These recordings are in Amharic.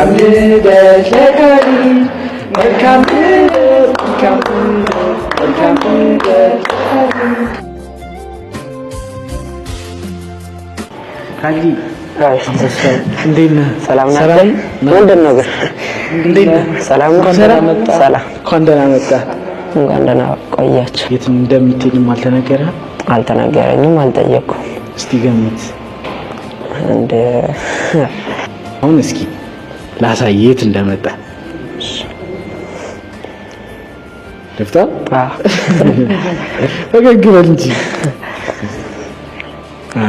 መልካም ልደት ለካሊ መልካም ልደት መልካም ልደት ካሊ እንዴት ነህ? ሰላም ነህ? ምንድን ነው ግን? እንዴት ነህ? ሰላም ነው? ሰላም። እንኳን ደህና መጣህ። እንኳን ደህና ቆያችሁ። የት እንደምትሄድም አልተነገረህም? አልተነገረኝም፣ አልጠየኩም። እስቲ ገምት። አሁን እስኪ ላሳይ የት እንደመጣ። ደፍታ ፈገግ በል እንጂ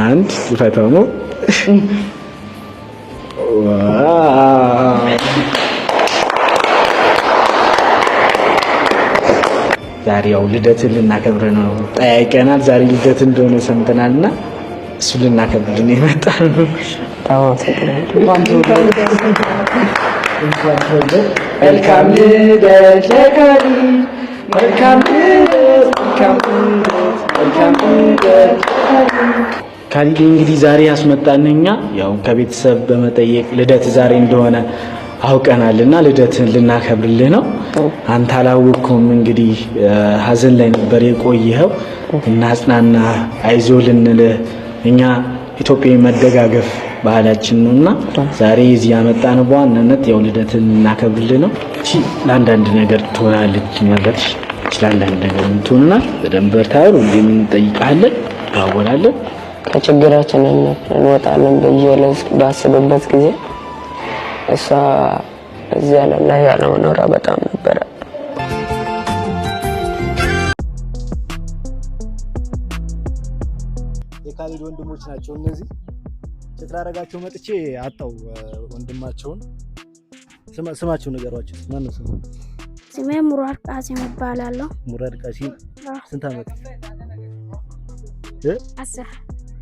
አንድ ፈታው ነው። ዛሬ ያው ልደትን ልናከብር ነው ጠያይቀናል። ዛሬ ልደት እንደሆነ ሰምተናልና እሱ ልናከብር ነው የመጣነው። መልካም ልደት ለካሊ መልካም ልደት መልካም ልደት ካሊ። እንግዲህ ዛሬ ያስመጣን እኛ ያው ከቤተሰብ በመጠየቅ ልደት ዛሬ እንደሆነ አውቀናልና ልደትን ልናከብርልህ ነው። አንተ አላወቅኩም እንግዲህ ሀዘን ላይ ነበር የቆየኸው እና አጽናና አይዞ ልንልህ እኛ ኢትዮጵያዊ መደጋገፍ ባህላችን ነውና ዛሬ እዚህ ያመጣን በዋናነት ያው ልደትን ልናከብርልህ ነው። እሺ ለአንዳንድ ነገር ትሆናለች ነገር ለአንዳንድ ነገር ትሆናለች። በደንብ በርታሩ እንደምን እንጠይቃለን ታወራለን ከችግራችን እንወጣለን ብዬ ባስብበት ጊዜ እሷ እዚህ ዓለም ላይ ያለመኖሯ በጣም ነበረ። የካሊድ ወንድሞች ናቸው እነዚህ። ስትላረጋቸው መጥቼ አጣው ወንድማቸውን። ስማቸው ንገሯቸው። ማን ነው ስሙ? ስሜ ሙራድ ቃሲም ይባላል። ሙራድ ቃሲም። ስንት አመት?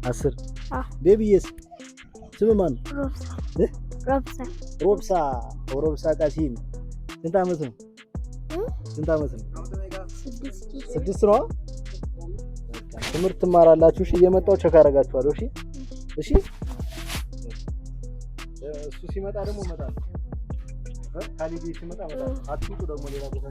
10 ቤቢዬስ ስም ማን ነው? ሮብሳ ቃሲም። ስንት አመት ነው? 6 ነው። ትምህርት ትማራላችሁ። እሺ እየመጣሁ ቸክ አደርጋችኋለሁ። እሺ እሱ ሲመጣ ደግሞ እመጣለሁ። ካሊድ ሲመጣ እመጣለሁ። አትውጡ ደግሞ ሌላ ቦታ